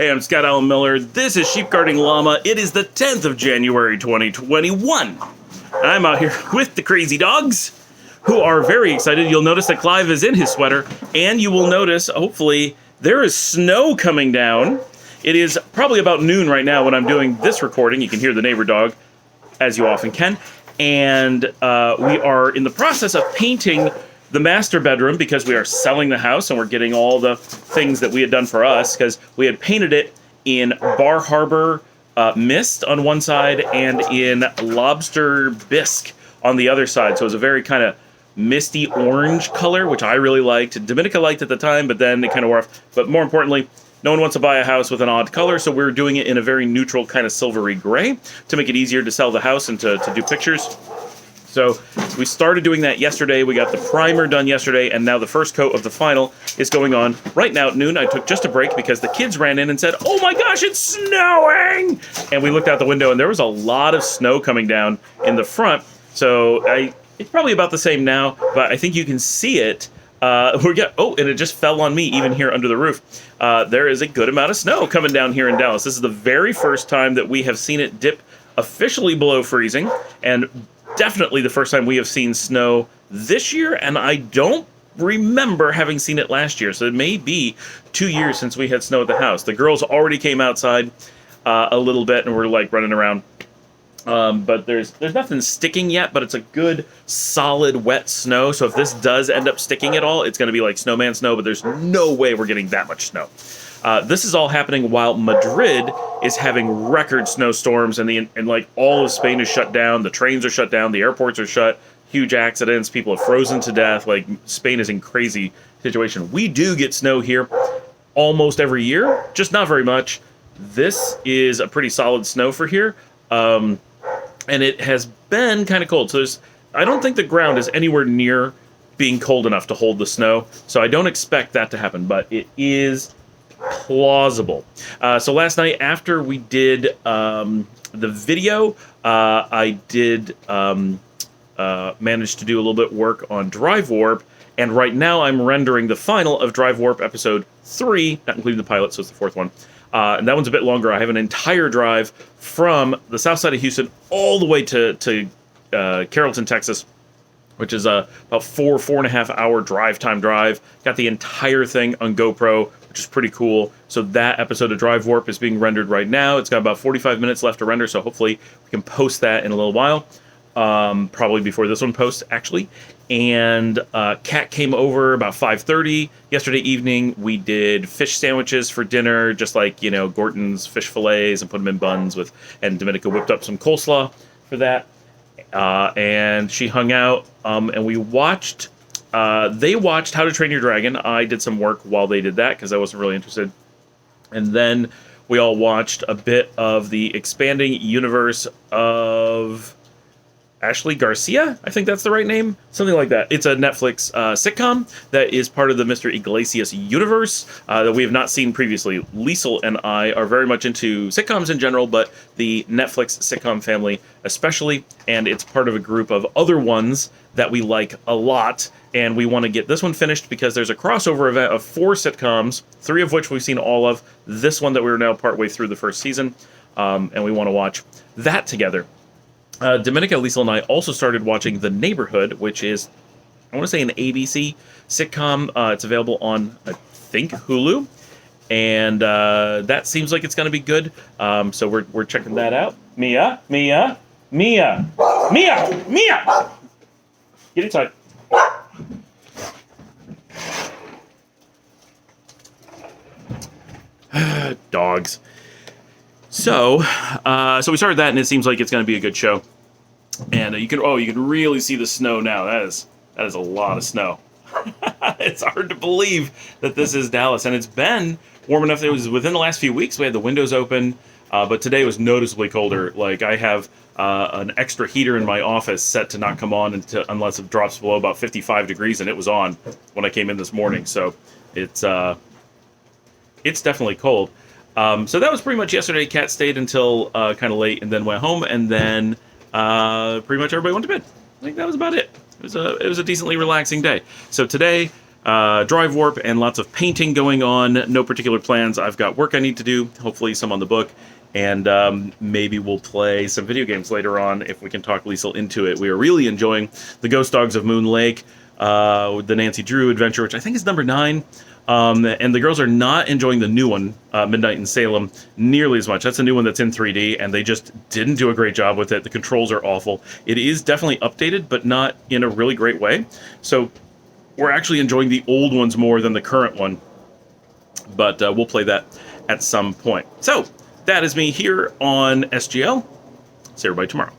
Hey, I'm Scott Allen Miller. This is Sheep Guarding Llama. It is the 10th of January, 2021. I'm out here with the crazy dogs, who are very excited. You'll notice that Clive is in his sweater, and you will notice, hopefully, there is snow coming down. It is probably about noon right now when I'm doing this recording. You can hear the neighbor dog, as you often can. And we are in the process of painting the master bedroom because we are selling the house and we're getting all the things that we had done for us because we had painted it in Bar Harbor mist on one side and in lobster bisque on the other side. So it was a very kind of misty orange color, which I really liked. Dominica liked at the time, but then it kind of wore off. But more importantly, no one wants to buy a house with an odd color, so we're doing it in a very neutral kind of silvery gray to make it easier to sell the house and to do pictures. So we started doing that yesterday. We got the primer done yesterday, and now the first coat of the final is going on right now at noon. I took just a break because the kids ran in and said, "Oh my gosh, it's snowing!" And we looked out the window, and there was a lot of snow coming down in the front. So it's probably about the same now, but I think you can see it. And it just fell on me, even here under the roof. There is a good amount of snow coming down here in Dallas. This is the very first time that we have seen it dip officially below freezing, and definitely the first time we have seen snow this year, and I don't remember having seen it last year, so it may be 2 years since we had snow at the house. The girls already came outside a little bit, and we're like running around. But there's nothing sticking yet, but it's a good, solid, wet snow, so if this does end up sticking at all, it's going to be like snowman snow, but there's no way we're getting that much snow. This is all happening while Madrid is having record snowstorms, and like all of Spain is shut down. The trains are shut down. The airports are shut. Huge accidents. People have frozen to death. Like, Spain is in crazy situation. We do get snow here almost every year, just not very much. This is a pretty solid snow for here, and it has been kind of cold. So I don't think the ground is anywhere near being cold enough to hold the snow. So I don't expect that to happen, but it is plausible. So last night after we did the video, I did manage to do a little bit of work on DriveWarp, and right now I'm rendering the final of DriveWarp episode 3, not including the pilot, so it's the 4th one. And that one's a bit longer. I have an entire drive from the south side of Houston all the way to Carrollton, Texas, which is about 4.5 hour drive. Got the entire thing on GoPro, which is pretty cool. So that episode of DriveWarp is being rendered right now. It's got about 45 minutes left to render, so hopefully we can post that in a little while. Probably before this one posts, actually. And Kat came over about 5:30 yesterday evening. We did fish sandwiches for dinner, just like, Gorton's fish fillets, and put them in buns and Dominica whipped up some coleslaw for that. And she hung out, and we watched, they watched How to Train Your Dragon. I did some work while they did that because I wasn't really interested. And then we all watched a bit of the expanding universe of Ashley Garcia, I think that's the right name, something like that. It's a Netflix sitcom that is part of the Mr. Iglesias universe that we have not seen previously. Liesl and I are very much into sitcoms in general, but the Netflix sitcom family especially, and it's part of a group of other ones that we like a lot, and we want to get this one finished because there's a crossover event of 4 sitcoms, 3 of which we've seen all of, this one that we're now partway through the first season, and we want to watch that together. Dominica, Liesl, and I also started watching The Neighborhood, which is, I want to say, an ABC sitcom. It's available on, I think, Hulu, and that seems like it's going to be good. So we're checking that out. Mia, get inside. Dogs. So we started that, and it seems like it's going to be a good show. And you can really see the snow now. That is a lot of snow. It's hard to believe that this is Dallas, and it's been warm enough. It was within the last few weeks. We had the windows open, but today was noticeably colder. Like, I have an extra heater in my office set to not come on unless it drops below about 55 degrees, and it was on when I came in this morning. So it's definitely cold. So that was pretty much yesterday. Kat stayed until kind of late and then went home, and then pretty much everybody went to bed. I think that was about it. It was a decently relaxing day. So today, DriveWarp and lots of painting going on. No particular plans. I've got work I need to do, hopefully some on the book, and maybe we'll play some video games later on if we can talk Liesl into it. We are really enjoying the Ghost Dogs of Moon Lake, the Nancy Drew adventure, which I think is number 9. And the girls are not enjoying the new one, Midnight in Salem, nearly as much. That's a new one that's in 3D, and they just didn't do a great job with it. The controls are awful. It is definitely updated, but not in a really great way. So we're actually enjoying the old ones more than the current one, but we'll play that at some point. So that is me here on SGL. See everybody tomorrow.